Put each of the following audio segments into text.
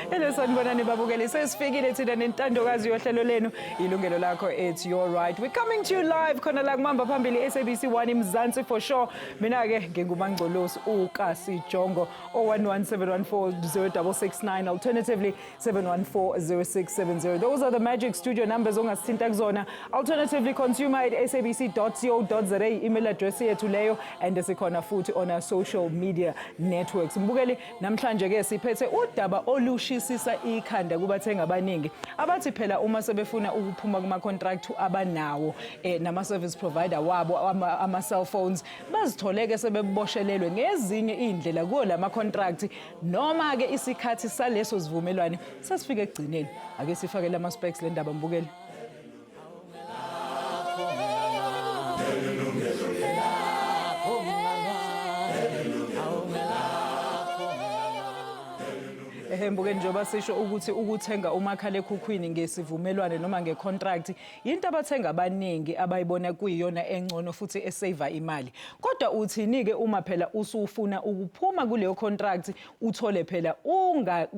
Hello sanibonani babukeli, sesifikile thina nentandokazi yohlelo lenu Yilungelo Lakho, it's your right. We're coming to you live khona la kumamba phambili SABC 1 Mzansi for sure. Mina ke ngingumangqolosi uKasi Jongo 0117140669, alternatively 7140670. Those are the magic studio numbers ongasithinta kuzona. Alternatively consumer@sabc.co.za email address yethu leyo, and sikhona futhi on our social media networks. Mbukeli, namhlanje ke siphethe udaba olushisisa ikhanda kubathenga abaningi abathi phela uma sebefuna ukuphuma kuma contract abanawo nama service provider wabo ama cell phones bazitholeke sebeboshelelwe ngezinye indlela kuwo lama contract, noma ke isikhathi saleso sivumelwano sasifike egcineni. Ake sifake ama specs le ndaba mbukeli. Mbuke njengoba sisho ukuthi ukuthenga umakhalekhukhwini ngesivumelwano noma ngecontract into abathenga abaningi abayibona kuyiyona engcono futhi esave imali. Kodwa uthini ke uma phela usufuna ukuphuma kuleyo contract uthole phela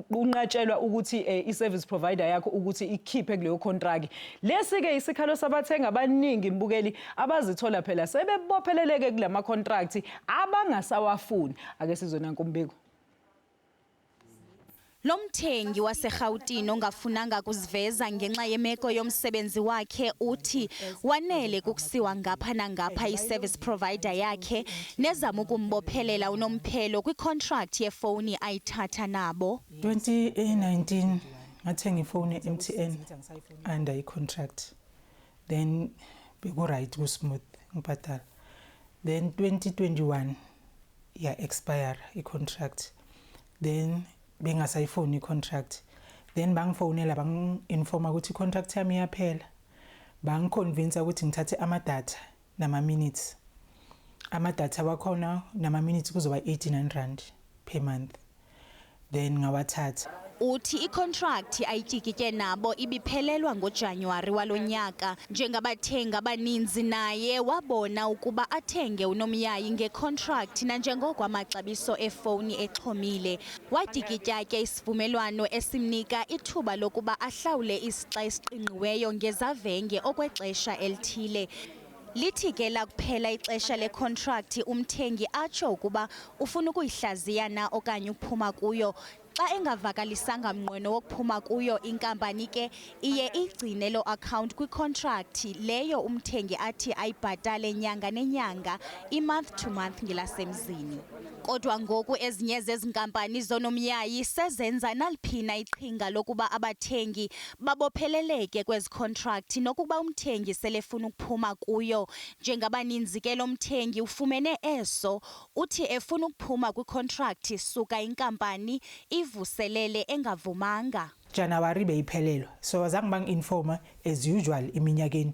unqatshelwa ukuthi i-service provider yakho ukuthi ikhiphe kuleyo contract. Lesi ke isikhalo sabathenga abaningi mbukeli abazithola phela sebebopheleleke kulama contract abangasawafuni. Ake sizona nkumbiko. Lomthengi waseGauteng ongafunanga kuziveza ngenxa yemeko yomsebenzi wakhe uthi wanele kukusiwa ngapha nangapha i-service provider yakhe nezama ukumbophelela unomphelo kwi-contract yefoni ayithatha nabo. 2019 ngathenga ifoni eMTN under i-contract, then beku-right ku-smooth ngibhadala. Then 2021 expire i-contract, then bengasayifoni i-contract, then bangifonela bangi-informa ukuthi i-contract yami iyaphela, bangiconvince ukuthi ngithathe ama-data nama-minutes. Ama-data wakhona nama-minutes kuzoba 89 rand per month, then ngawathatha. Uthi i-contract ayitsikitye nabo ibiphelelwa ngoJanuwari walonyaka. Njengabathenga abaninzi naye wabona ukuba athenge unomyayi ngecontract nanjengoko amaxabiso efoni exhomile. Wadikitya ke isivumelwano esimnika ithuba lokuba ahlawule isixa esiqingqiweyo ngezavenge okwexesha elithile. Lithi ke lakuphela ixesha le-contract umthengi atsho ukuba ufuna ukuyihlaziya na okanye ukuphuma kuyo. Xa engavakalisanga mnqweno wokuphuma kuyo, inkampani ke iye igcine lo account kwi-contract leyo umthengi athi ayibhatale nyanga nenyanga, i-month to month ngelasemzini. Kodwa ngoku ezinye zezinkampani zonomyayi sezenza naliphina iqhinga lokuba abathengi babopheleleke kwezi contract nokuba umthengi selefuna ukuphuma kuyo. Njengabaninzi ke lo mthengi ufumene eso, uthi efuna ukuphuma kwi-contract suka inkampani ivuselele engavumanga. January beyiphelelwa, so azange bangi-informa as usual iminyakeni.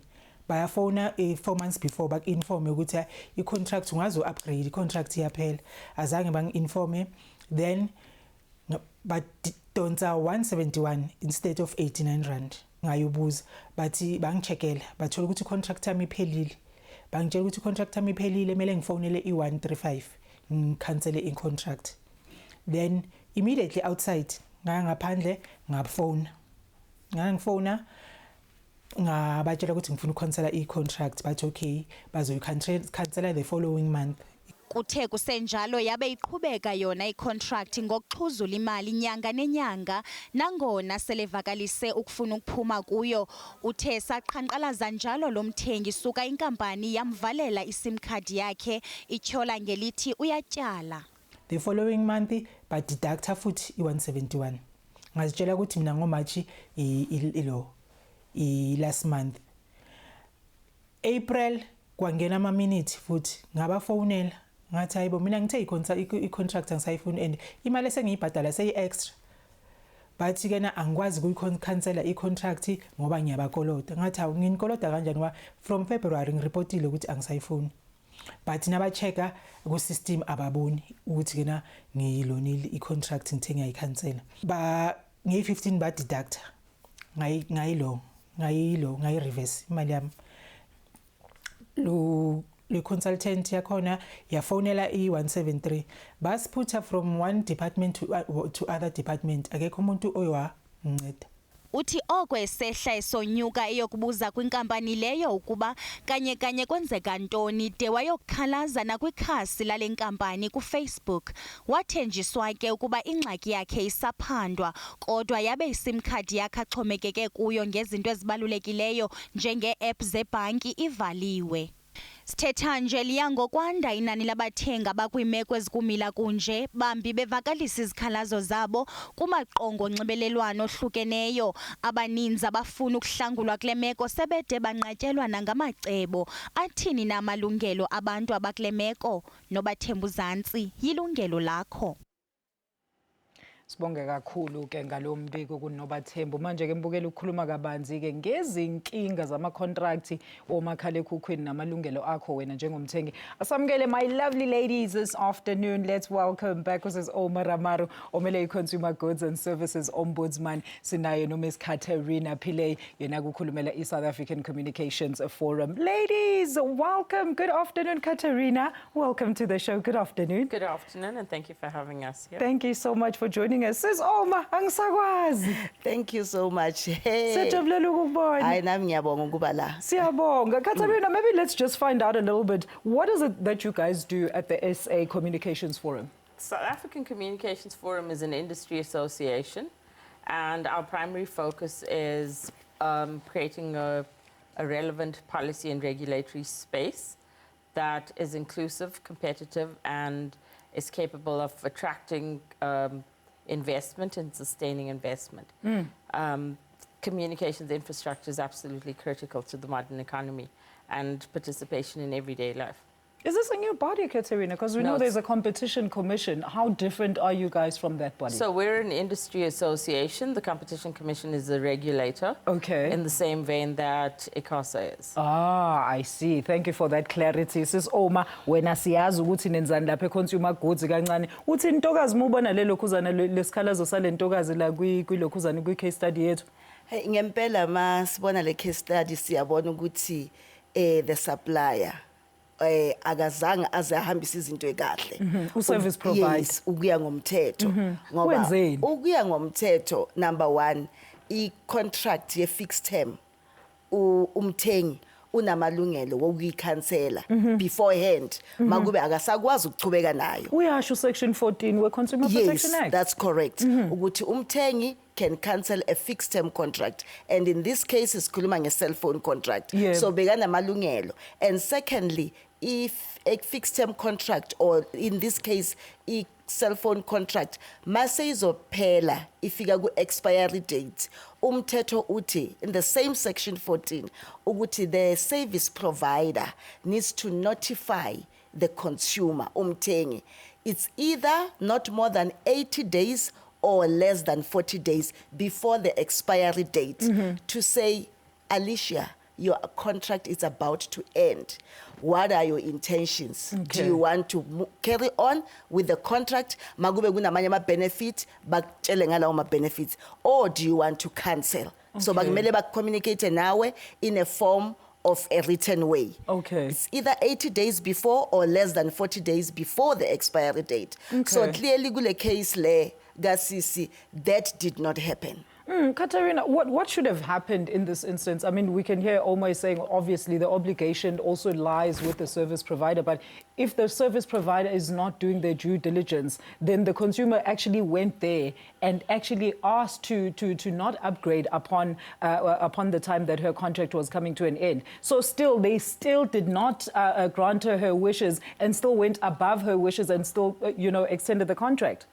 Bayafona 4 months before bak-informe ukuthi i-contract ungazo-upgrade, i-contract iyaphela. Azange bangi-informe, then badonsa 171 instead of 89 rand. Ngayobuza bathi bangicheckela bathola ukuthi i-contract yami iphelile. Bangitshela ukuthi i-contract yami iphelile, kumele ngifonele i-135 ngikhansele i-contract. Then immediately outside ngaphandle ngafona. Ngangifona ngabatshela ukuthi ngifuna ukukhansela i-contract, but okay bazoyikhansela the following month. Kuthe kusenjalo yabe iqhubeka yona i-contract ngokuxhuzula imali nyanga nenyanga nangona selevakalise ukufuna ukuphuma kuyo. Uthe saqhanqalaza njalo lo mthengi suka inkampani yamvalela i-sim card yakhe ityhola ngelithi uyatyala. The following month badeducta futhi i-171. Ngazitshela ukuthi mina ngoMarch last month. April kwangena ama-minute futhi ngabafonela ngathi hayibo mina ngithe i-contract angisayifuni and imali esengiyibhadala seyi-extra. Bathi kena angikwazi ukuyikhansela i-contract ngoba ngiyabakoloda. Ngathi hawu nginikoloda kanjani ngoba from February ngirepotile ukuthi angisayifuni. But naba-checka ku-system ababoni ukuthi kena ngiyilonile i-contract ngithe ngiyayikhansela. Ngeyi-15 badeducta ngayi-reverse imali yami. le-consultant yakhona yafonela i-173 basiphutha from one department to other department akekho umuntu owanceda. Uthi oko esehla esonyuka eyokubuza kwinkampani leyo ukuba kanye kwenzeka ntoni de wayokukhalaza nakwikhasi lale nkampani kuFacebook. Wathenjiswa ke ukuba ingxaki yakhe isaphandwa kodwa yabe iSIM card yakhe axhomekeke kuyo ngezinto ezibalulekileyo njenge-app zebhanki ivaliwe. Sithetha nje liya ngokwanda inani labathengi abakwiimeko ezikumila kunje bambi bevakalisa izikhalazo zabo kumaqongo onxibelelwano ohlukeneyo. Abaninzi abafuna ukuhlangulwa kule meko sebede banqatyelwa nangamacebo. Athini na amalungelo abantu abakule meko? Nobathemba uzantsi, Yilungelo Lakho. Sibonge kakhulu ke ngalo mbiko kunobathembu. Manje ke mbukela ukukhuluma kabanzi ke ngezinkinga zama-contract omakhalekhukhwini namalungelo akho wena njengomthengi. Asamukele my lovely ladies this afternoon. Let's welcome back Mrs. Ouma Ramaru, omele i-Consumer Goods and Services Ombudsman. Sinayo no Ms. Katharina Pillay, yena kukhulumela i-South African Communications Forum. Ladies, welcome. Good afternoon, Katharina. Welcome to the show. Good afternoon. Good afternoon, and thank you for having us here. Thank you so much for joining us. Sis Ouma, angisakwazi. Thank you so much. Hey. Siyajabulela ukukubona. Hayi nami ngiyabonga ukuba la. Siyabonga. Katharina, maybe let's just find out a little bit. What is it that you guys do at the SA Communications Forum? South African Communications Forum is an industry association, and our primary focus is creating a relevant policy and regulatory space that is inclusive, competitive, and is capable of attracting investment and sustaining investment. Communications infrastructure is absolutely critical to the modern economy and participation in everyday life. Is this a new body, Katharina? Because we know there's a competition commission. How different are you guys from that body? So we're an industry association. The Competition Commission is a regulator. Okay. In the same vein that ICASA is. Ah, I see. Thank you for that clarity. Sis Ouma, wena siyazi ukuthi nenzani lapha e-consumer goods kancane. Uthi intokazi mubona lelokhuzana lesikhalazo sale ntokazi la kwilokhuzana kwi-case study yethu? Hey, ngempela masibona le case study siyabona ukuthi the supplier akazange aze ahambise izinto ekahle. U-service provider. Yes, ukuya ngomthetho. Ngoba Wenzeni? ukuya ngomthetho, number 1, i-contract ye-fixed term, umthengi unamalungelo wokuyikhansela beforehand makube akasakwazi ukuchubeka nayo. Uyasho section 14 we-Consumer Protection Act. Yes, that's correct. Ukuthi umthengi can cancel a fixed term contract, and in this case sikhuluma nge-cell phone contract. Yeah. So bekanamalungelo. And secondly, if a fixed term contract, or in this case a cell phone contract, mase izophela ifika ku expiry date, umthetho uthi in the same section 14 ukuthi the service provider needs to notify the consumer, umthengi. It's either not more than 80 days or less than 40 days before the expiry date to say, Alicia, your contract is about to end. What are your intentions? Okay. Do you want to carry on with the contract? Magube kunamanye ama benefit, bakutshele ngalawo ma benefits, or do you want to cancel? So bakumele communicate nawe in a form of a written way. Okay. It's either 80 days before or less than 40 days before the expiry date. Okay. So clearly kule case le gasisi, that did not happen. Katharina, what should have happened in this instance? I mean, we can hear Ouma saying, obviously, the obligation also lies with the service provider. But if the service provider is not doing their due diligence, then the consumer actually went there and actually asked to not upgrade upon the time that her contract was coming to an end. So they still did not grant her wishes and still went above her wishes and still, extended the contract.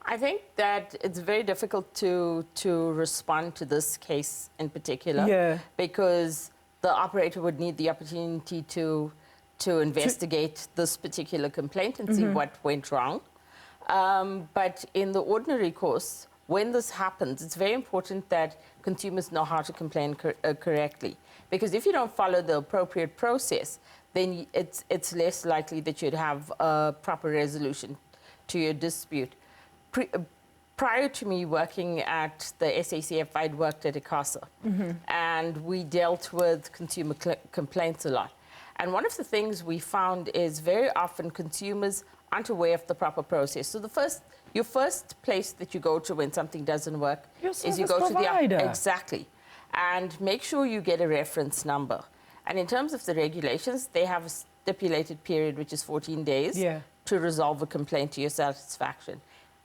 I think that it's very difficult to respond to this case in particular, because the operator would need the opportunity to investigate this particular complaint and see what went wrong. But in the ordinary course, when this happens, it's very important that consumers know how to complain correctly. Because if you don't follow the appropriate process, then it's less likely that you'd have a proper resolution to your dispute. Prior to me working at the SACF, I'd worked at ICASA, and we dealt with consumer complaints a lot. And one of the things we found is very often consumers aren't aware of the proper process. So your first place that you go to when something doesn't work is you go provider. to the... Exactly. And make sure you get a reference number. And in terms of the regulations, they have a stipulated period, which is 14 days, to resolve a complaint to your satisfaction.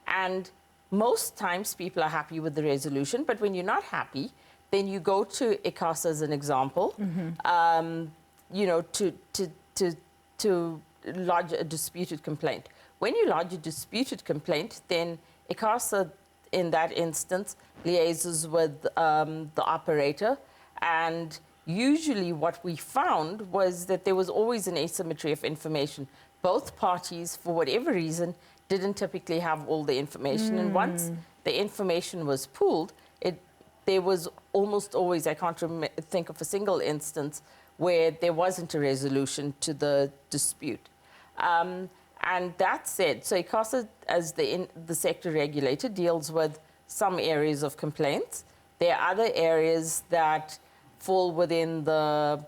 And most times people are happy with the resolution, but when you're not happy, then you go to ICASA as an example, you know, to lodge a disputed complaint. When you lodge a disputed complaint, then ICASA, in that instance, liaises with the operator, and usually what we found was that there was always an asymmetry of information. Both parties, for whatever reason, didn't typically have all the information. And once the information was pooled, there was almost always, I can't think of a single instance where there wasn't a resolution to the dispute. And that said, so ICASA, as the sector regulator, deals with some areas of complaints. There are other areas that fall within the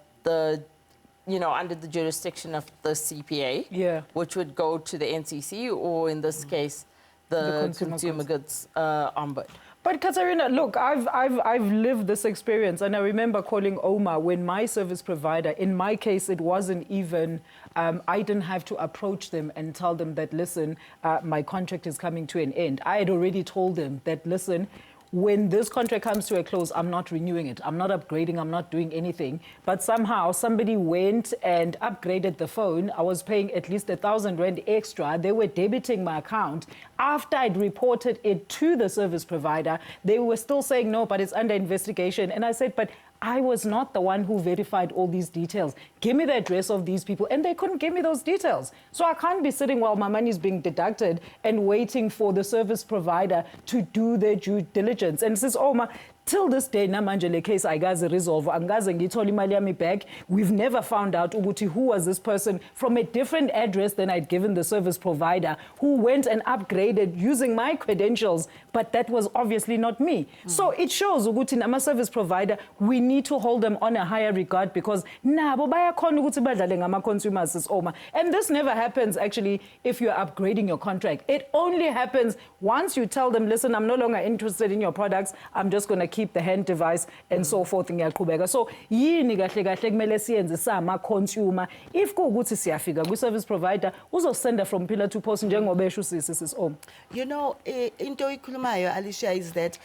you know, under the jurisdiction of the CPA, which would go to the NCC, or in this case, the Consumer Goods Ombud. But Katharina, look, I've lived this experience, and I remember calling Ouma when my service provider, in my case, it wasn't even, I didn't have to approach them and tell them that, listen, my contract is coming to an end. I had already told them that, listen, when this contract comes to a close, I'm not renewing it. I'm not upgrading. I'm not doing anything. But somehow somebody went and upgraded the phone. I was paying at least 1,000 Rand extra. They were debiting my account. After I'd reported it to the service provider, they were still saying, no, but it's under investigation. And I said, but I was not the one who verified all these details. Give me the address of these people. And they couldn't give me those details. So I can't be sitting while my money is being deducted and waiting for the service provider to do their due diligence. And says, Ouma, till this day, namanje le case ayikaze resolve, angaze ngithola imali yami back. We've never found out ukuthi who was this person from a different address than I'd given the service provider, who went and upgraded using my credentials, but that was obviously not me. So it shows ukuthi nama service provider, we need to hold them on a higher regard, because nabo bayakhona ukuthi badlale ngama consumers, sis Ouma. And this never happens actually if you're upgrading your contract. It only happens once you tell them, listen, I'm no longer interested in your products. I'm just going to keep the hand device and so forth. So yini kahle kahle kumele siyenze sama consumer if kuukuthi siyafika ku service provider uzosenda from pillar to post njengoba esho sis Ouma. You know, into ikhulumayo Alicia is that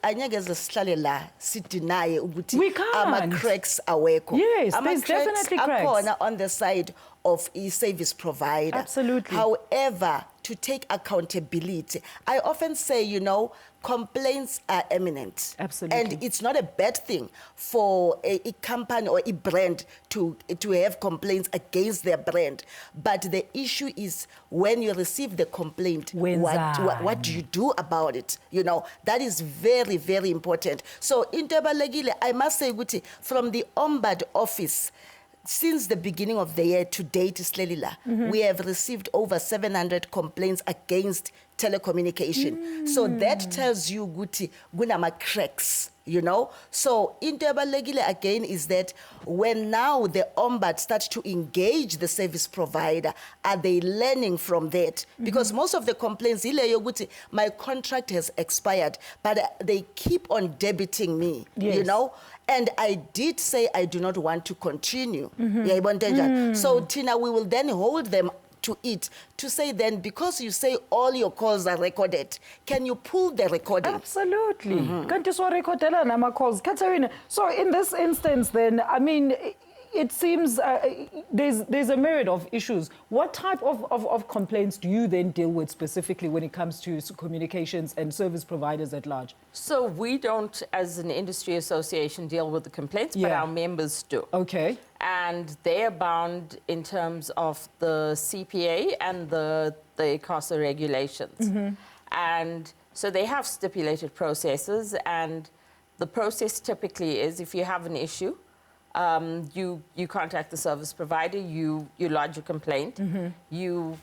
anyageze sihlale la sidinaye ukuthi ama cracks awekho. Yes, there's definitely cracks on the side of a service provider. Absolutely. However, to take accountability, I often say, you know, complaints are imminent. Absolutely. And it's not a bad thing for a company or a brand to have complaints against their brand. But the issue is when you receive the complaint, what do you do about it? You know, that is very, very important. So in Tebalegile, I must say, Guti, from the Ombud office, since the beginning of the year to date, we have received over 700 complaints against telecommunication. So that tells you, Guti, gunama cracks, you know. So into Legile again is that when now the Ombud starts to engage the service provider, are they learning from that? Because most of the complaints, Guti, my contract has expired, but they keep on debiting me, you know. And I did say I do not want to continue. So Tina, we will then hold them to it to say then, because you say all your calls are recorded, can you pull the recording? Absolutely. Can't you record nama calls? Katharina, so in this instance then, I mean, it seems there's a myriad of issues. What type of complaints do you then deal with specifically when it comes to communications and service providers at large? So we don't, as an industry association, deal with the complaints, but our members do. Okay. And they are bound in terms of the CPA and the ICASA regulations. And so they have stipulated processes, and the process typically is if you have an issue, you contact the service provider, you lodge a complaint, you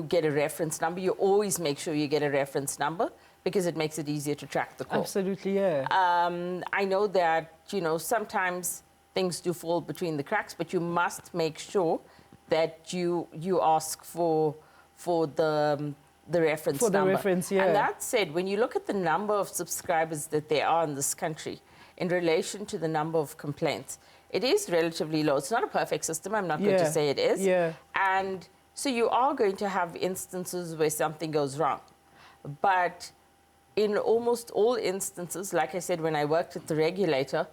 get a reference number. You always make sure you get a reference number because it makes it easier to track the call. Absolutely, yeah. I know that, you know, sometimes things do fall between the cracks, but you must make sure that you ask for the reference for the number. reference, yeah. And that said, when you look at the number of subscribers that there are in this country in relation to the number of complaints, it is relatively low. It's not a perfect system. I'm not going to say it is. Yeah. And so you are going to have instances where something goes wrong. But in almost all instances, like I said, when I worked at the regulator,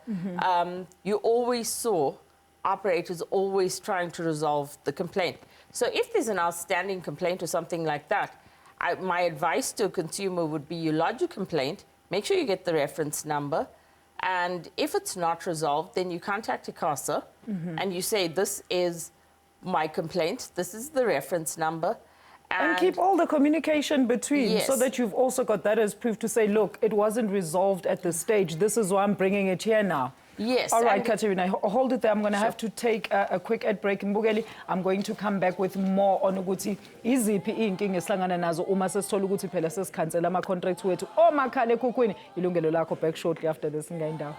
you always saw operators always trying to resolve the complaint. So if there's an outstanding complaint or something like that, my advice to a consumer would be you lodge a complaint, make sure you get the reference number, and if it's not resolved, then you contact ICASA and you say, this is my complaint, this is the reference number. And keep all the communication between, so that you've also got that as proof to say, look, it wasn't resolved at this stage. This is why I'm bringing it here now. Yes. All right, Katharina, hold it there. I'm going to have to take a quick ad break. Mbukeli, I'm going to come back with more on ukuthi iziphi inkinga esihlangana nazo uma sesithola ukuthi phela sesikhansela ama contracts wethu omakhala ekhukhwini. Yilungelo lakho back shortly after this ngayindawo.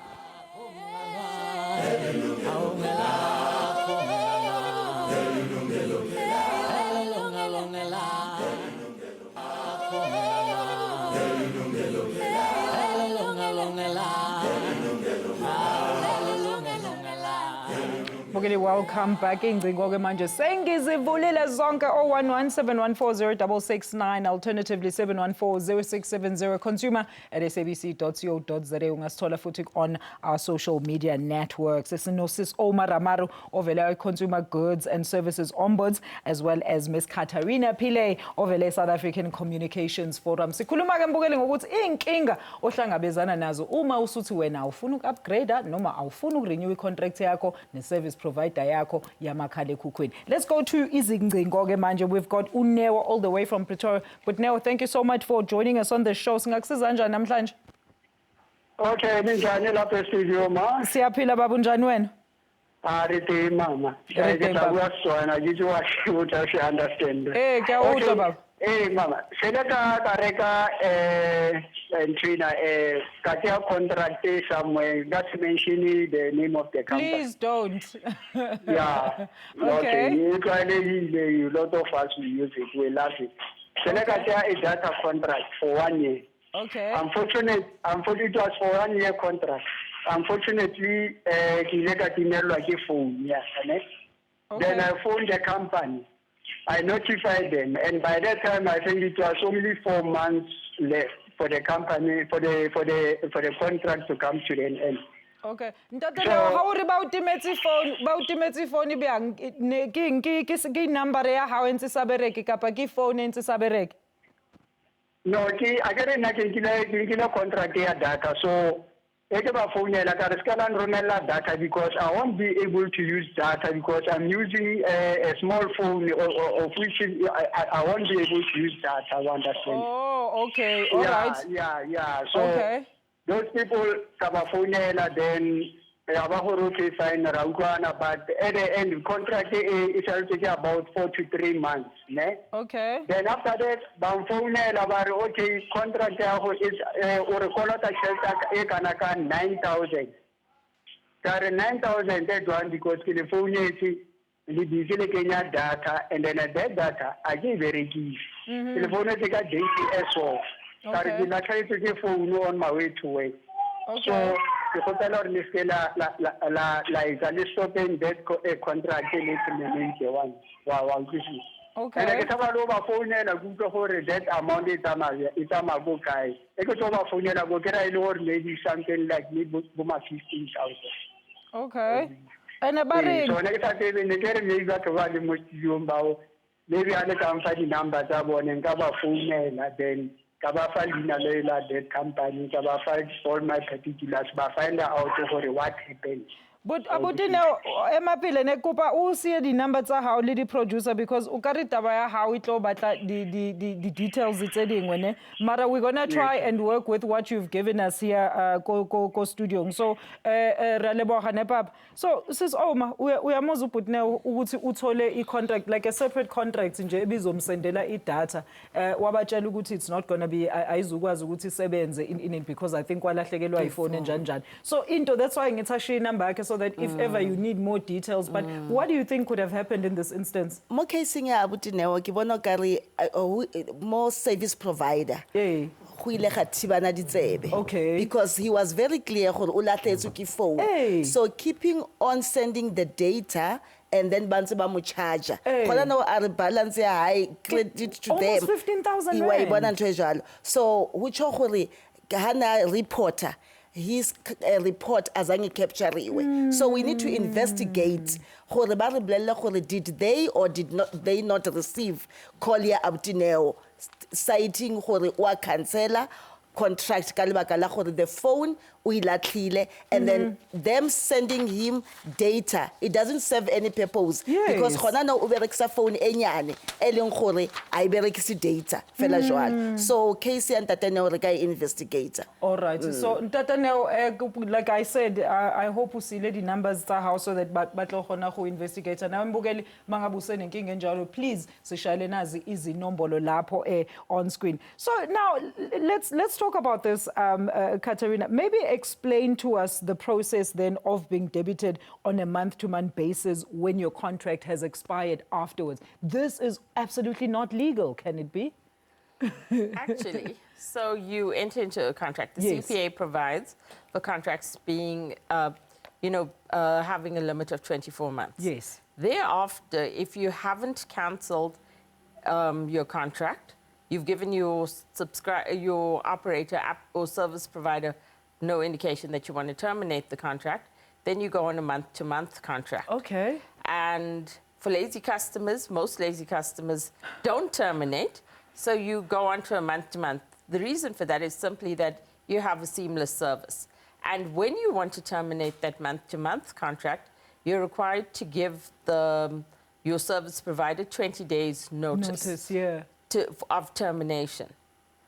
Welcome back. Ingcingo ke manje sengizivulile zonke 0117140669 alternatively 7140670 consumer@sabc.co.za ungasithola futhi on our social media networks. Sinosis Ouma Ramaru ovela Consumer Goods and Services Ombuds, as well as Miss Katharina Pillay ovela South African Communications Forum. Sikhuluma ke mbukeli ngokuthi inkinga ohlangabezana nazo uma usuthi wena awufuna ukupgrade noma awufuna ukurenew icontract yakho ne-service provider yakho yamakhala ekhukhwini. Let's go to izingcingo ke manje. We've got Unewa all the way from Pretoria. But Newa, thank you so much for joining us on the show. Singakusiza kanjani namhlanje? Okay, ninjani lapha e-studio ma? Siyaphila baba, unjani wena? Rithi mama. Uyasizwana kithi wahle ukuthi asi-understand. Kuyawuzwa baba. Mama, seleka reka Trina katia contract somewhere. Just mention the name of the company. Please don't. Yeah. Okay. You can a lot of us will use it. We love it. Seleka a data contract for 1 year. Okay. Unfortunately, it was for 1 year contract. Unfortunately, phone. Yes, then I phoned the company. I notified them, and by that time, I think it was only 4 months left for the company for the contract to come to an end. Okay. So, how about the phone? About the phone, ki number ya how ntse sabereki kapa ki phone ntse sabereki? No, I get a contract ya data, so phone data because I won't be able to use data because I'm using a small phone of which I won't be able to use data. I understand. Oh, okay. All right. Yeah. So those people then fine, but at the end, the contract is take about 4 to 3 months. Okay. Then after that, okay, contract is or a 9,000. 9,000 that one because the phone is data, and then at that data, I give very key. The phone take a DTS. I try to get phone on my way to work. Okay. So the hotel or like stopping that contract one. Wow, okay. And I get over phone and I go for that amount it's a guy. I go over phone and I go get maybe something like me 15,000. Okay. And about so next time maybe got to maybe I company numbers and cover phone and then that company, all my particulars, but find out what happened. But now, Emapile nekupa usiye the number tsa how le di producer because ukari taba ya how itlo batla the details it's eding when mara we're gonna try and work with what you've given us here ko studio. So raleboga ne papa. So sis Ouma uyamoza put now ukuthi uthole I contract like a separate contract nje ebizomsendela I data wabatshela ukuthi it's not going to be ayizukwazi ukuthi isebenze in it because I think walahlekelwa iphone njani. So into that's why ngithashi number yakhe so that if ever you need more details. But what do you think could have happened in this instance? Mo casing ya abuti neo ke bona kare more service provider. Hey. Go ile ga thibana ditsebe. Okay. Because he was very clear gore o latlhetswe ke phone. Hey. So keeping on sending the data and then bantse ba mo charge. Hey. Khona no are balance ya high credit to them. Almost 15,000 Iwa rand. ibona ntwe jalo. So utsho gore hana reporter his report azange captureiwe. So we need to investigate gore ba re bolelle gore did they or did not they not receive call ya abtineo citing gore wa cancela contract ka lebaka la gore the phone o ilatlhile and then them sending him data, it doesn't serve any purpose. Yes. Because gona no o berekisa phone e nyane e leng gore a berekisi data fela jwalo. So case ya ntataneo re ka investigate. All right. So ntataneo, like I said, I hope usile the numbers tsa house so that batlo khona go investigate. Na mbukeli mangabuse nenkinga enjalo, please sishayele nazi izinombolo lapho on screen. So now let's talk about this, Katharina. Maybe explain to us the process then of being debited on a month-to-month basis when your contract has expired afterwards. This is absolutely not legal, can it be? Actually, so you enter into a contract. The Yes. CPA provides for contracts being, having a limit of 24 months. Yes. Thereafter, if you haven't cancelled your contract, you've given your operator app or service provider no indication that you want to terminate the contract, then you go on a month-to-month contract. Okay. And for lazy customers, most lazy customers don't terminate, so you go on to a month-to-month. The reason for that is simply that you have a seamless service. And when you want to terminate that month-to-month contract, you're required to give your service provider 20 days notice Yeah. of termination.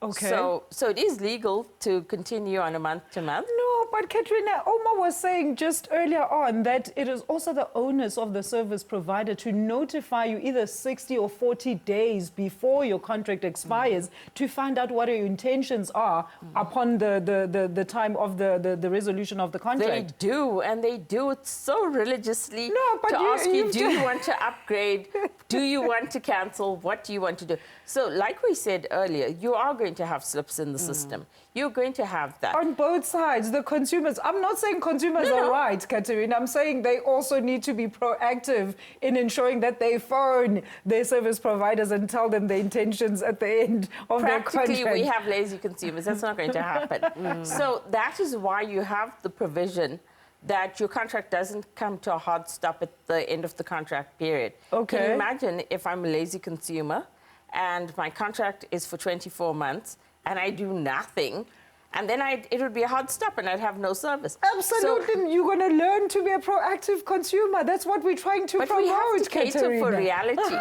Okay. So it is legal to continue on a month-to-month. No, but Katharina, Ouma was saying just earlier on that it is also the onus of the service provider to notify you either 60 or 40 days before your contract expires to find out what your intentions are upon the time of the resolution of the contract. They do, and they do it so religiously. No, but to ask you, do you want to upgrade? Do you want to cancel? What do you want to do? So like we said earlier, you are going to have slips in the system. You're going to have that. On both sides, the consumers. I'm not saying consumers are right, Katharina. I'm saying they also need to be proactive in ensuring that they phone their service providers and tell them the intentions at the end of their contract. Practically, we have lazy consumers. That's not going to happen. So that is why you have the provision that your contract doesn't come to a hard stop at the end of the contract period. Okay. Can you imagine if I'm a lazy consumer and my contract is for 24 months and I do nothing, and then it would be a hard stop and I'd have no service. Absolutely. So, you're going to learn to be a proactive consumer. That's what we're trying to promote, But we have to cater Katharina. for reality.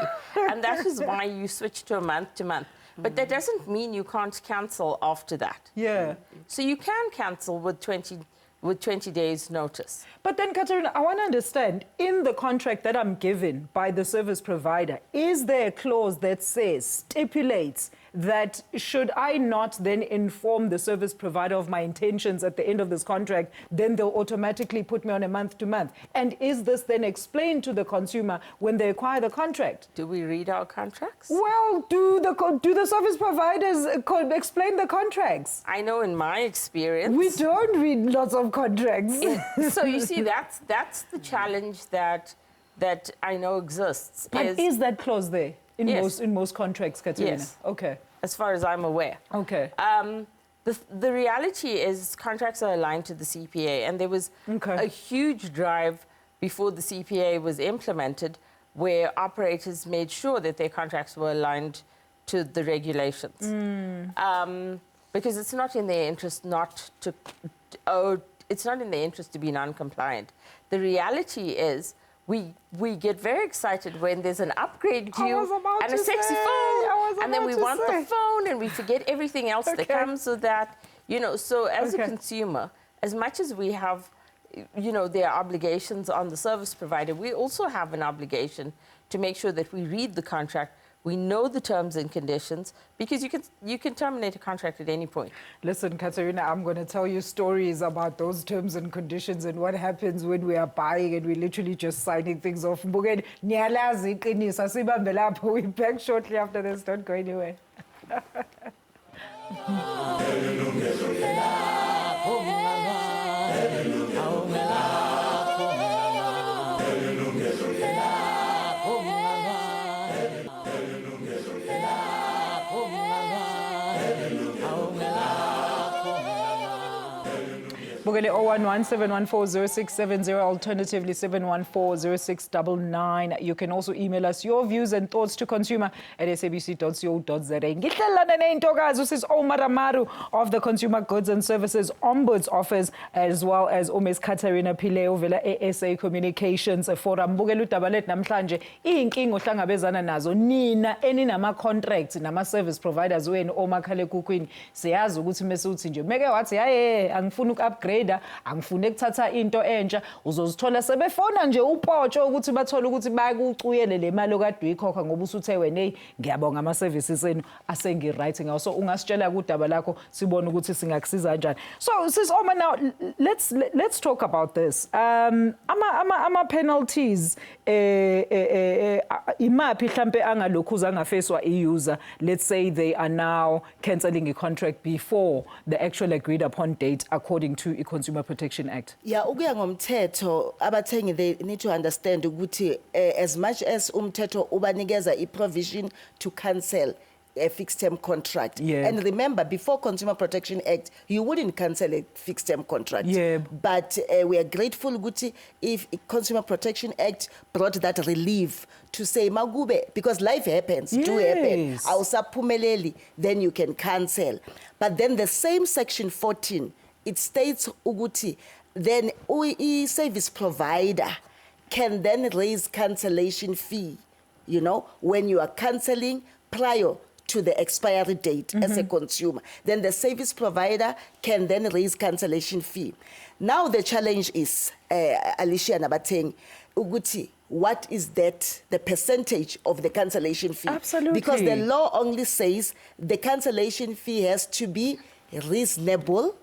And that is why you switch to a month-to-month. But that doesn't mean you can't cancel after that. Yeah. So you can cancel with 20 days notice. But then, Katharina, I want to understand, in the contract that I'm given by the service provider, is there a clause that stipulates that should I not then inform the service provider of my intentions at the end of this contract, then they'll automatically put me on a month-to-month? And is this then explained to the consumer when they acquire the contract? Do we read our contracts? Well, do the service providers explain the contracts? I know in my experience... We don't read lots of contracts. So you see, that's the challenge that I know exists. But is that clause there in most contracts, Katharina? Yes. Okay. As far as I'm aware. Okay. The reality is contracts are aligned to the CPA, and there was a huge drive before the CPA was implemented where operators made sure that their contracts were aligned to the regulations. Because it's not in their interest it's not in their interest to be non-compliant. The reality is we get very excited when there's an upgrade due and a sexy phone, and then we want the phone and we forget everything else that comes with that. So as a consumer, as much as we have, there are obligations on the service provider, we also have an obligation to make sure that we read the contract We know the terms and conditions, because you can terminate a contract at any point. Listen, Katharina, I'm going to tell you stories about those terms and conditions and what happens when we are buying and we're literally just signing things off. We're back shortly after this. Don't go anywhere. Bugele 011-714-0670, alternatively 714-0699. You can also email us your views and thoughts to consumer@sabc.co.za. Ngihlalana neintokazi usis Ouma Ramaru of the Consumer Goods and Services Ombud's office, as well as Ms. Katharina Pillay ovela SA Communications Forum. Bugele udaba lethu namhlanje inkinga ohlangabezana nazo nina eninama contracts nama service providers wenu omakhalekhukhwini. Siyazi ukuthi mesuthi nje meke wathi haye angifuni uku-upgrade, angifune ukuthatha into entsha, uzozithola sebefona nje upotsho ukuthi bathola ukuthi bayakucuyele le mali okade uyikhokha ngoba usuthe wena ngiyabonga ama services enu asengi-right ngawo. So ungasitshela kudaba lakho sibone ukuthi singakusiza kanjani. So sis Ouma, now let's talk about this. Ama penalties imaphi mhlambe angalokhuza angafeswa i-user. Let's say they are now cancelling a contract before the actual agreed upon date according to the Consumer Protection Act. Yeah, ukuya ngomthetho abathengi they need to understand ukuthi as much as umthetho ubanikeza i-provision to cancel a fixed term contract. Yeah. And remember, before Consumer Protection Act, you wouldn't cancel a fixed term contract. Yeah. But we are grateful, Guti, if Consumer Protection Act brought that relief to say, Magube, because life happens, yes. do happen, awusaphumeleli, then you can cancel. But then the same section 14, it states, Uguti, then service provider can then raise cancellation fee, you know, when you are cancelling prior to the expiry date as a consumer. Then the service provider can then raise cancellation fee. Now the challenge is, Alicia Nabateng, Uguti, what is that, the percentage of the cancellation fee? Absolutely. Because the law only says the cancellation fee has to be reasonable,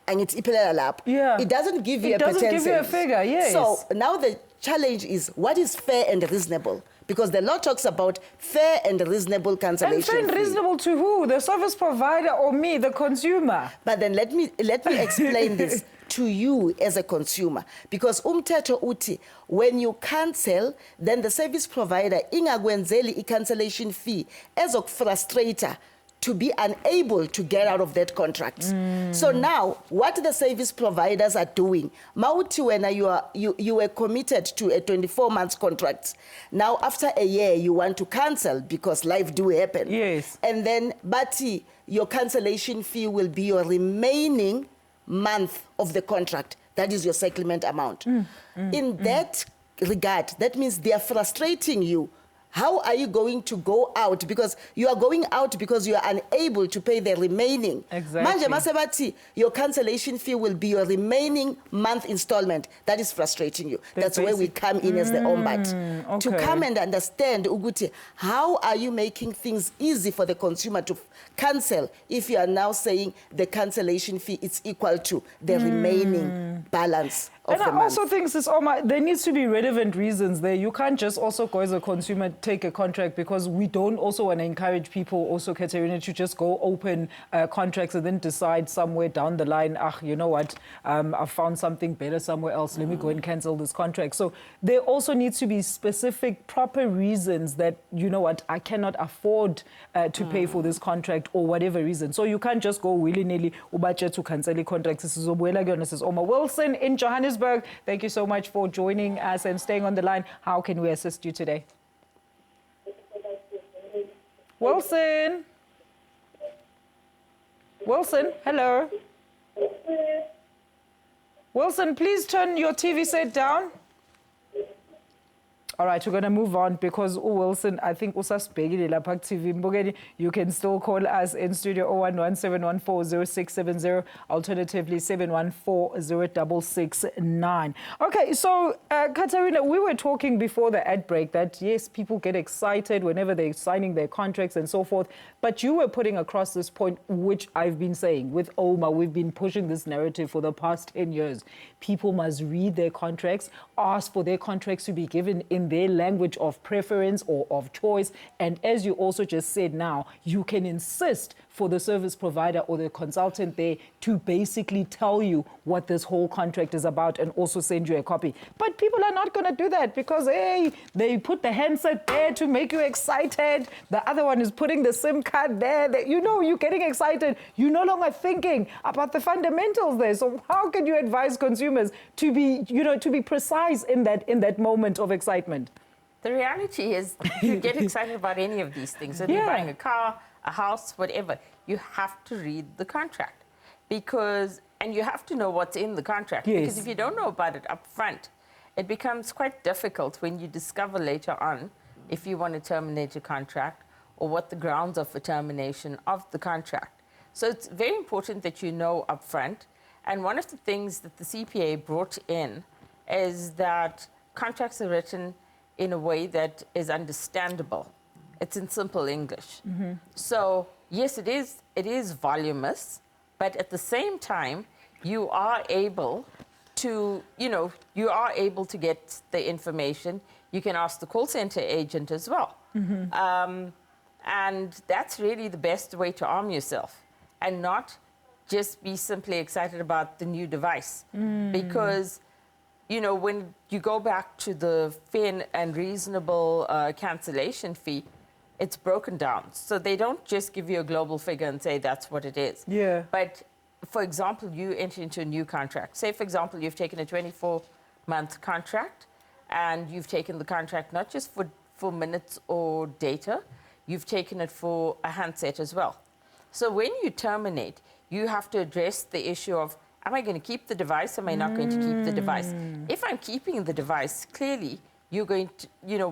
and it's iphelelapho. Yeah. It doesn't give you a percentage. It doesn't give you a figure, yes. So now the challenge is, what is fair and reasonable? Because the law talks about fair and reasonable cancellation and fair and fee. reasonable to who? The service provider or me, the consumer? But then let me explain this to you as a consumer. Because umthetho uti, when you cancel, then the service provider ingakwenzeli i-cancellation fee ezokufrustrator to be unable to get out of that contract. So now, what the service providers are doing, Mauti, when you were committed to a 24-month contract, now after a year you want to cancel because life do happen. Yes. And then, Bati, your cancellation fee will be your remaining month of the contract. That is your settlement amount. In that regard, that means they are frustrating you. How are you going to go out? Because you are going out because you are unable to pay the remaining. Exactly. Manje masebati, your cancellation fee will be your remaining month installment. That is frustrating you. That's where we come in as the Ombud. Okay. To come and understand, Uguti, how are you making things easy for the consumer to cancel if you are now saying the cancellation fee is equal to the remaining balance of and the I month. also think, Sis Ouma, there needs to be relevant reasons there. You can't just also go as a consumer, take a contract, because we don't also want to encourage people also, Katharina, to just go open contracts and then decide somewhere down the line, you know what, I've found something better somewhere else, let me go and cancel this contract. So there also needs to be specific, proper reasons that, you know what, I cannot afford to pay for this contract or whatever reason. So you can't just go willy-nilly, ubache to cancel a contract. This is Ouma Wilson in Johannesburg. Thank you so much for joining us and staying on the line. How can we assist you today? Wilson? Wilson, hello? Wilson, please turn your TV set down. All right, we're going to move on because Wilson, I think usasibhekile lapha ku-TV Mbukeni, you can still call us in studio 011-714-0670, alternatively 714-0669. Okay, so Katharina, we were talking before the ad break that yes, people get excited whenever they're signing their contracts and so forth, but you were putting across this point, which I've been saying with Ouma, we've been pushing this narrative for the past 10 years. People must read their contracts, ask for their contracts to be given in their language of preference or of choice. And as you also just said now, you can insist for the service provider or the consultant there to basically tell you what this whole contract is about and also send you a copy. But people are not going to do that because, hey, they put the handset there to make you excited. The other one is putting the SIM card there. You know, you're getting excited. You're no longer thinking about the fundamentals there. So how can you advise consumers to be, you know, to be precise in that moment of excitement? The reality is you get excited about any of these things. Whether you're buying a car, a house, whatever, you have to read the contract and you have to know what's in the contract. Yes. Because if you don't know about it up front, it becomes quite difficult when you discover later on if you want to terminate a contract or what the grounds are for termination of the contract. So it's very important that you know up front. And one of the things that the CPA brought in is that contracts are written in a way that is understandable. It's in simple English. Mm-hmm. So yes, it is voluminous, but at the same time, you are able to, you are able to get the information. You can ask the call center agent as well. Mm-hmm. And that's really the best way to arm yourself and not just be simply excited about the new device. Because, when you go back to the fair and reasonable cancellation fee, it's broken down. So they don't just give you a global figure and say that's what it is. Yeah. But, for example, you enter into a new contract. Say, for example, you've taken a 24-month contract and you've taken the contract not just for minutes or data, you've taken it for a handset as well. So when you terminate, you have to address the issue of, am I going to keep the device? Am I not going to keep the device? If I'm keeping the device, clearly you're going to, you're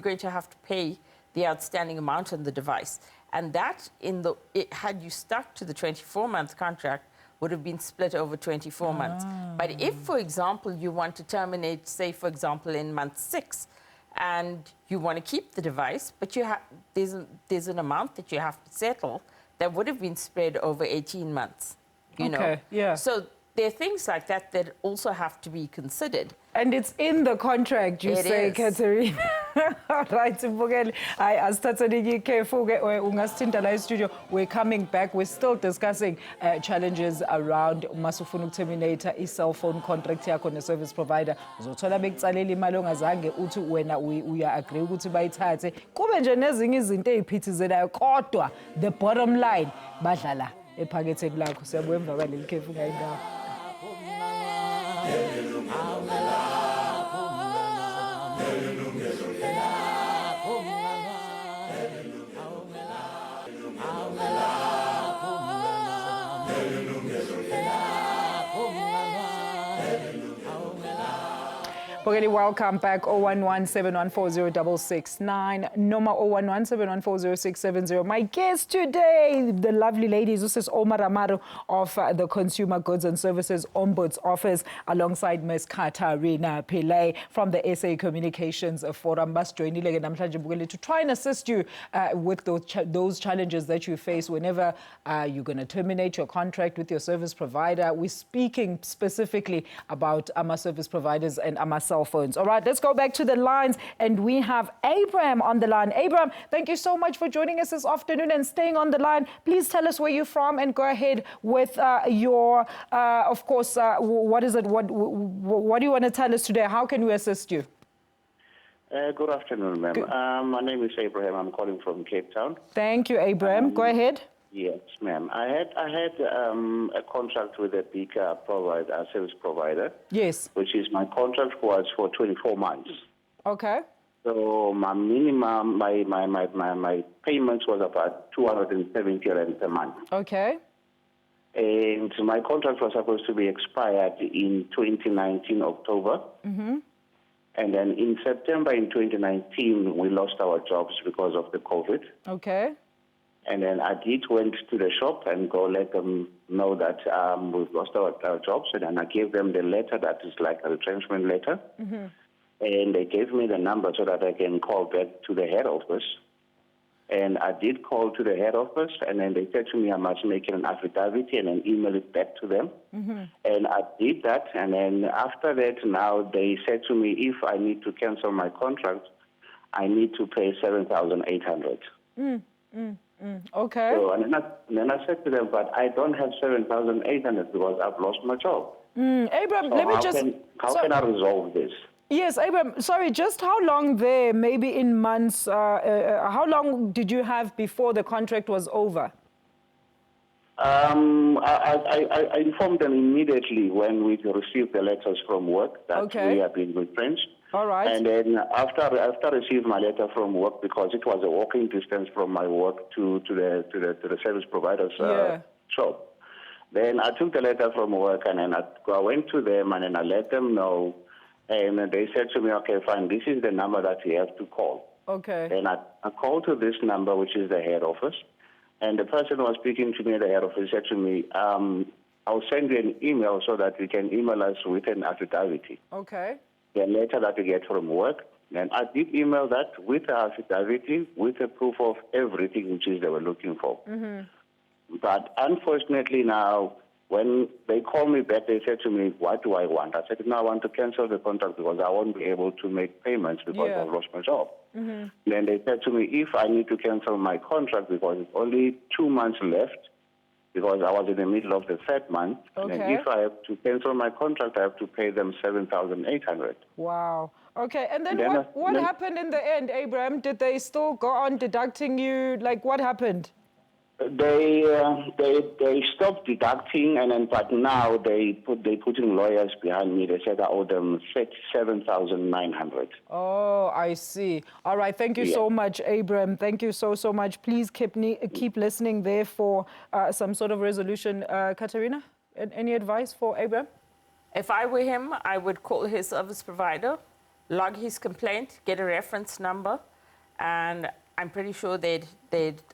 going to have to pay the outstanding amount on the device. And that, had you stuck to the 24-month contract, would have been split over 24 months. But if, for example, you want to terminate, say, for example, in month 6, and you want to keep the device, but there's an amount that you have to settle that would have been spread over 18 months. You know? Yeah. So there are things like that that also have to be considered. And it's in the contract, you say, Katharina. All right, Mbukeli. Asithatheni careful ungasithinta la studio. We're coming back. We're still discussing challenges around masufuna terminate a cell phone contract yakho ne-service provider. Uzothola bekutsalela imali ongazange uthi wena uya agree ukuthi bayithathe. Kube nje nezinye izinto eziphithizelayo kodwa the bottom line badlala ephaketheni lakho. Siyabuya emva kwaleli khefu ngayindawo. Welcome back. 011-714-0669. Noma 011-714-0670. My guest today, the lovely lady, this is Ouma Ramaru of the Consumer Goods and Services Ombud's office, alongside Ms. Katharina Pillay from the SA Communications Forum. To try and assist you with those challenges that you face whenever you're going to terminate your contract with your service provider. We're speaking specifically about AMA service providers and AMA cell phones. All right, let's go back to the lines, and we have Abraham on the line. Abraham, thank you so much for joining us this afternoon and staying on the line. Please tell us where you're from and go ahead with your, of course, what is it? What do you want to tell us today? How can we assist you? Good afternoon, ma'am. My name is Abraham. I'm calling from Cape Town. Thank you, Abraham. Go ahead. Yes, ma'am. I had a contract with a big provider, a service provider. Yes. Which is my contract was for 24 months. Okay. So my minimum, my payments was about 270 rand per month. Okay. And my contract was supposed to be expired in 2019 October. Mm-hmm. And then in September in 2019, we lost our jobs because of the COVID. Okay. And then I went to the shop and go let them know that we've lost our jobs. And then I gave them the letter that is like a retrenchment letter. Mm-hmm. And they gave me the number so that I can call back to the head office. And I did call to the head office, and then they said to me I must make an affidavit and then email it back to them. Mm-hmm. And I did that, and then after that, now they said to me if I need to cancel my contract, I need to pay 7,800. Okay. So and then I said to them, but I don't have 7,800 because I've lost my job. Abraham, So let me how can I resolve this? Yes, Abraham, sorry, just how long there, maybe in months, how long did you have before the contract was over? I informed them immediately when we received the letters from work that we have been retrenched. All right. And then after I received my letter from work, because it was a walking distance from my work to the service provider's shop, then I took the letter from work and then I went to them and then I let them know. And they said to me, okay, fine, this is the number that you have to call. Okay. Then I called to this number, which is the head office. And the person who was speaking to me at the head office said to me, I'll send you an email so that you can email us with an affidavit. Okay. The letter that you get from work. And I did email that with the affidavit, with a proof of everything which is they were looking for. Mm-hmm. But unfortunately now, when they called me back, they said to me, what do I want? I said, no, I want to cancel the contract because I won't be able to make payments because I've lost my job. Mm-hmm. Then they said to me, if I need to cancel my contract because it's only 2 months left, because I was in the middle of the third month, and if I have to cancel my contract, I have to pay them 7,800. Wow. Okay, and then what happened in the end, Abraham? Did they still go on deducting you? Like, what happened? They stopped deducting, but now they putting lawyers behind me. They said I owe them 7,900. Oh, I see. All right. Thank you so much, Abraham. Thank you so much. Please keep listening there for some sort of resolution. Katharina, any advice for Abraham? If I were him, I would call his service provider, log his complaint, get a reference number, and I'm pretty sure they'd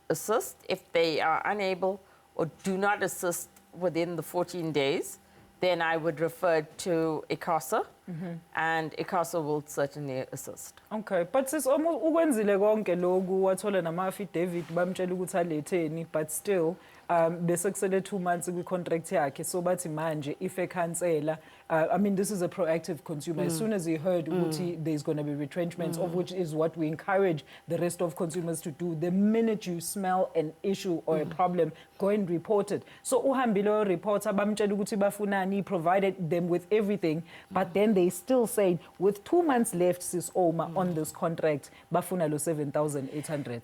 assist. If they are unable or do not assist within the 14 days, then I would refer to ICASA, and ICASA will certainly assist. Okay, but sis almost ukwenzile konke lokhu wathola nama-affidavit bamtshela ukuthi aletheni, but still bese kusele 2 months kwi-contract yakhe, so bathi manje if ekhansela, I mean, this is a proactive consumer. As soon as he heard there's going to be retrenchments, of which is what we encourage the rest of consumers to do. The minute you smell an issue or a problem, go and report it. So uhambile reporter bamtshela ukuthi bafunani, provided them with everything, but then they still say with 2 months left, sis Ouma, on this contract, bafuna lo 7,800.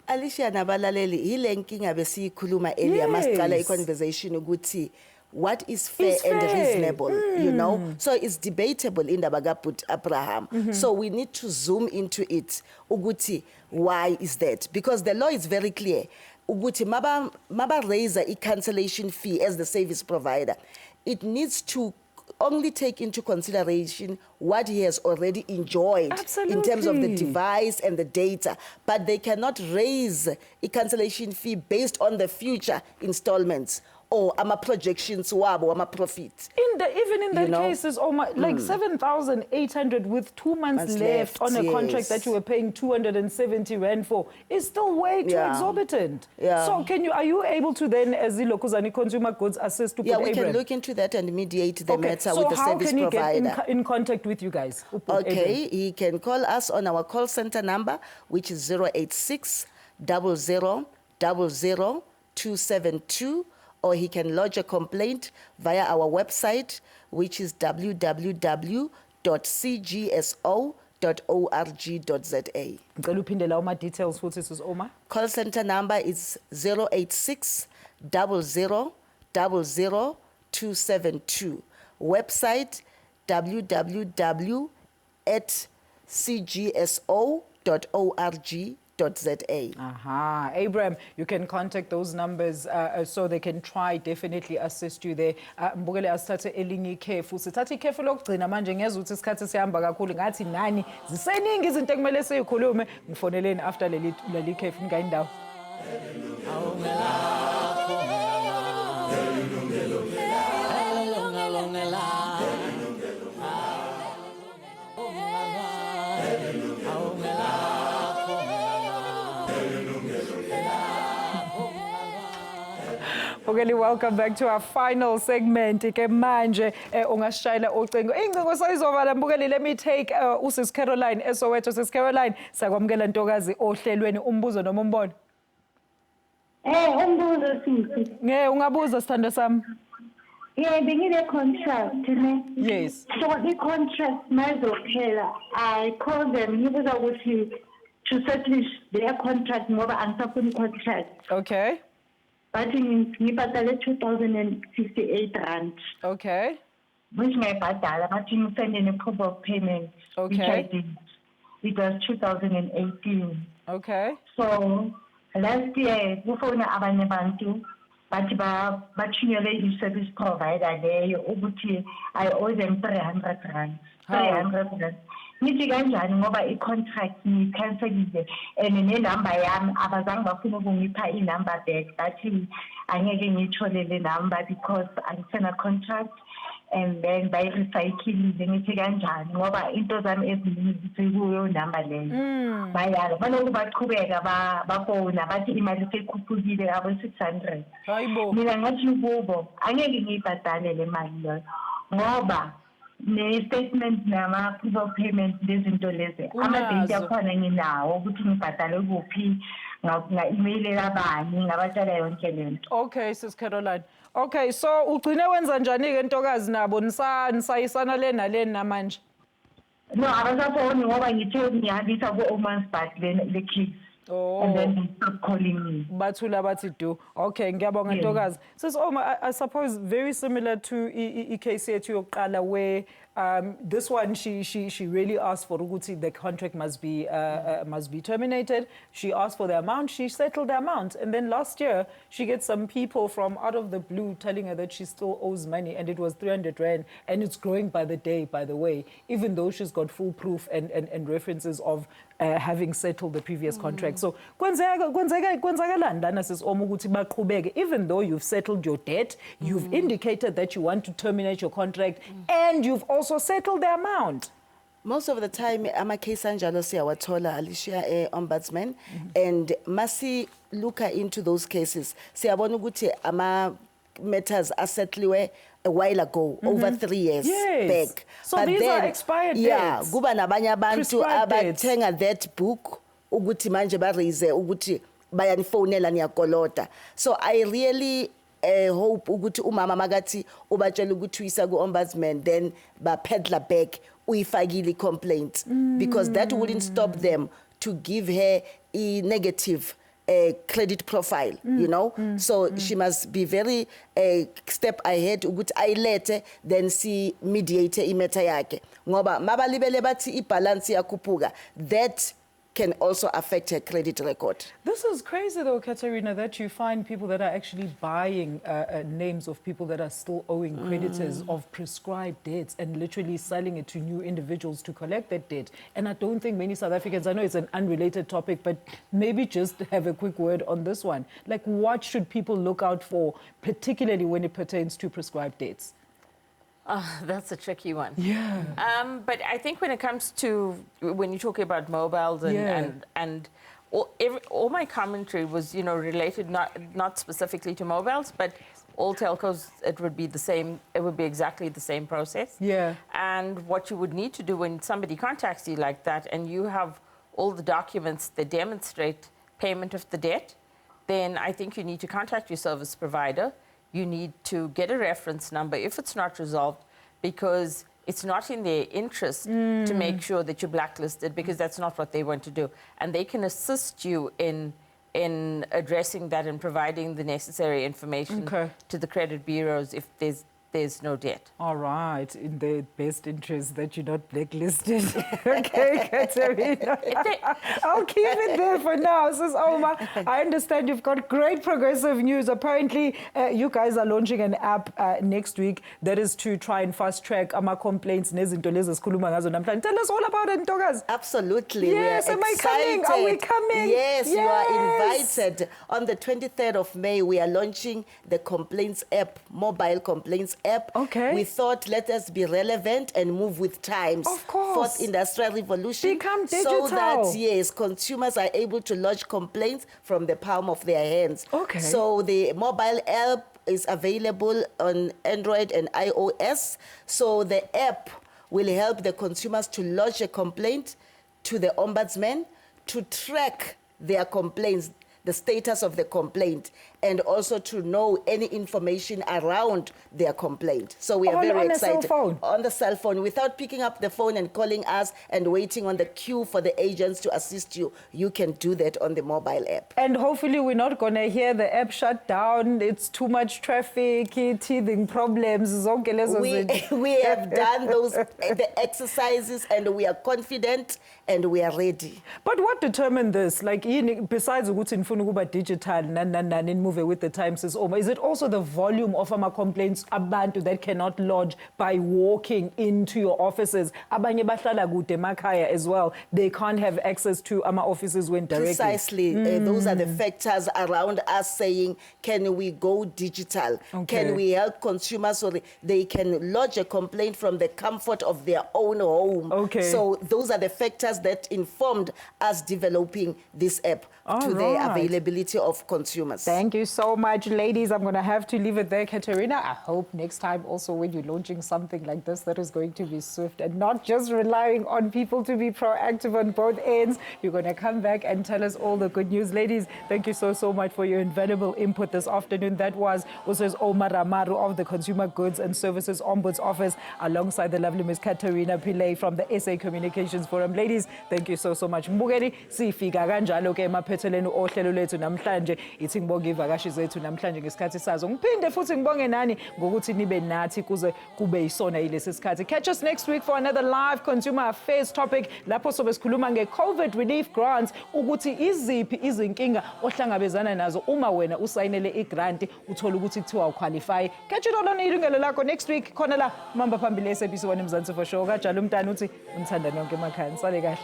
Alicia nabalaleli ile nkinga besiyikhuluma earlier masiqala i-conversation ukuthi what is fair and reasonable, you know? So it's debatable in the Bagaput Abraham. So we need to zoom into it. Uguti, why is that? Because the law is very clear. Uguti, maba raise a cancellation fee as the service provider. It needs to only take into consideration what he has already enjoyed in terms of the device and the data, but they cannot raise a cancellation fee based on the future installments or projections wabo profits. Even in that cases, like 7,800 with 2 months left on a contract that you were paying 270 rand for is still way too exorbitant. So are you able to then, as the Lokuzani Consumer Goods, assist to we can look into that and mediate the matter with the service provider. So how can he get in contact with you guys? Okay, he can call us on our call center number, which is 086 00 00 272, or he can lodge a complaint via our website, which is www.cgso.org.za. Details for Sis Ouma. Call center number is 086 00 00 272. Website www.cgso.org.za. Aha, Abraham, you can contact those numbers so they can try definitely assist you there. Mbukele asithathe elinye ikhefu. Sithathe ikhefu lokugcina manje ngezwe ukuthi isikhathi sihamba kakhulu ngathi nani ziseningi izinto ekumele siyikhulume. Ngifoneleni after leli khefu ngayindawo. Okay, welcome back to our final segment. Ke manje ungashayela ucingo. Incingo sayizovala Mbukeli. Let me take uSis Caroline Soweto. Sis Caroline, sakwamukela ntokazi ohlelweni umbuzo noma umbono. Umbuzo sisi. Ungabuza sithando sami. Bengine contract ne. Yes. So the contract mazophela. I called them ngibuza ukuthi to settle their contract ngoba angisafuni contract. Okay. But ngibhadale 2,058 rand. Okay. Which ngiyibhadala but ngisendele proof of payment. Okay. Which I did. It was 2018. Okay. So last year kufona abanye abantu bathi bathunyele i-service provider leyo ukuthi I owe them 300 rand. 300 rand. Ngithi kanjani ngoba i-contract ngiyikhanselile and nenumber yami abazange bafuna ukungipha i-number back bathi angeke ngiyithole le number because angisena contract and then bayirecyclile. Ngithi kanjani ngoba into zami eziningi zikuyo number leyo. Bayala baloku baqhubeka bafona bathi imali sekhuphukile abo 600. Hayibo. Mina ngathi kubo angeke ngiyibhadale le mali leyo ngoba ne-statement nama-proof of payment lezinto lezi ama-date akhona nginawo ukuthi ngibhadale kuphi nga-email abani ngabatshela yonke lento. Okay, Sis Caroline. Okay, so ugcine wenza njani-ke ntokazi nabo nisayisana le nale namanje? No, abasafoni ngoba ngithe ngiyahambisa ku-Ouma le kids. Oh. And then they stop calling me. Bathula bathi do. Okay, ngiyabonga ntokazi. Sis Ouma, I suppose very similar to case yethu yokuqala where this one she really asked for ukuthi the contract must be terminated. She asked for the amount, she settled the amount, and then last year she gets some people from out of the blue telling her that she still owes money and it was 300 rand and it's growing by the day, by the way, even though she's got full proof and references of having settled the previous contract. So kwenzakalani lana Sis Ouma ukuthi baqhubeke even though you've settled your debt, you've indicated that you want to terminate your contract and you've also settled the amount? Most of the time ama-case anjalo siyawathola Alicia ombudsman and masi looka into those cases siyabona ukuthi ama-matters asetliwe a while ago, over 3 years back. So but these are expired dates. Yeah, kuba nabanye abantu abathenga that book ukuthi manje baraise ukuthi bayanifonela niyakolota. So I really hope ukuthi umama makathi ubatshela ukuthi uyisa ku-ombudsman then ba-peddler back uyifakile complaint because that wouldn't stop them to give her a negative credit profile, you know. So she must be very step ahead ukuthi ayilete then si mediate imatter yakhe ngoba mabalibele bathi ibalance yakhuphuka that can also affect her credit record. This is crazy though, Katharina, that you find people that are actually buying names of people that are still owing creditors of prescribed debts and literally selling it to new individuals to collect that debt. And I don't think many South Africans, I know it's an unrelated topic, but maybe just have a quick word on this one. Like, what should people look out for, particularly when it pertains to prescribed debts? That's a tricky one. Yeah. But I think when it comes to, when you're talking about mobiles and all my commentary was, you know, related not specifically to mobiles, but all telcos, it would be the same, it would be exactly the same process. Yeah. And what you would need to do when somebody contacts you like that and you have all the documents that demonstrate payment of the debt, then I think you need to contact your service provider. You need to get a reference number if it's not resolved, because it's not in their interest to make sure that you're blacklisted, because that's not what they want to do. And they can assist you in addressing that and providing the necessary information to the credit bureaus if there's there's no debt. All right, in the best interest that you're not blacklisted. Okay, Katharina. I'll keep it there for now, says Ouma. I understand you've got great progressive news. Apparently, you guys are launching an app next week that is to try and fast-track complaints. Tell us all about it, Ntokazi. Absolutely. Yes, we are am I excited. coming? Are we coming? Yes, you are Yes. invited. On the 23rd of May, we are launching the complaints app, mobile complaints app. Okay. We thought, let us be relevant and move with times. Of course. Fourth industrial revolution. Become digital. So that, yes, consumers are able to lodge complaints from the palm of their hands. Okay. So the mobile app is available on Android and iOS. So the app will help the consumers to lodge a complaint to the ombudsman, to track their complaints, the status of the complaint, and also to know any information around their complaint. So we are very excited. On the cell phone? On the cell phone, without picking up the phone and calling us and waiting on the queue for the agents to assist you. You can do that on the mobile app. And hopefully we're not going to hear the app shut down. It's too much traffic, teething problems. We have done the exercises, and we are confident and we are ready. But what determined this? Like, besides digital, move with the times, is Ouma. Is it also the volume of complaints abantu that cannot lodge by walking into your offices? Abanye bahlala kude emakhaya as well. They can't have access to offices when directly. Precisely. Those are the factors around us saying, can we go digital? Okay. Can we help consumers so they can lodge a complaint from the comfort of their own home? Okay. So those are the factors that informed us developing this app to the availability of consumers. Thank you so much, ladies. I'm going to have to leave it there, Katharina. I hope next time also when you're launching something like this, that is going to be swift and not just relying on people to be proactive on both ends. You're going to come back and tell us all the good news. Ladies, thank you so much for your invaluable input this afternoon. That was Ouma Ramaru of the Consumer Goods and Services Ombuds Office, alongside the lovely Ms. Katharina Pillay from the SA Communications Forum. Ladies, thank you so much. Mbukeli, sifika kanjalo ke emaphethelweni ohlelo lethu namhlanje. Ithi ngibonge ivakashi zethu namhlanje ngesikhathi sazo. Ngiphinde futhi ngibonge nani ngokuthi nibe nathi kuze kube yisona yilesi sikhathi. Catch us next week for another live consumer affairs topic. Lapho sobe sikhuluma nge-COVID relief grants, ukuthi iziphi izinkinga ohlangabezana nazo uma wena usayinele i-grant uthola ukuthi kuthiwa uqualify. Catch it all on Yilungelo Lakho next week. Khona la mamba phambili SABC 1 Mzansi for sure. Kajalo umntana uthi umthanda nonke emakhaya. Nisale kahle.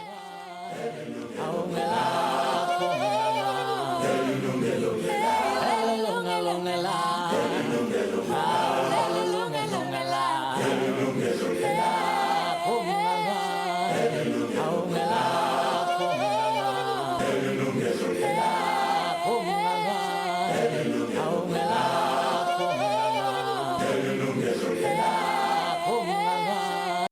Ouma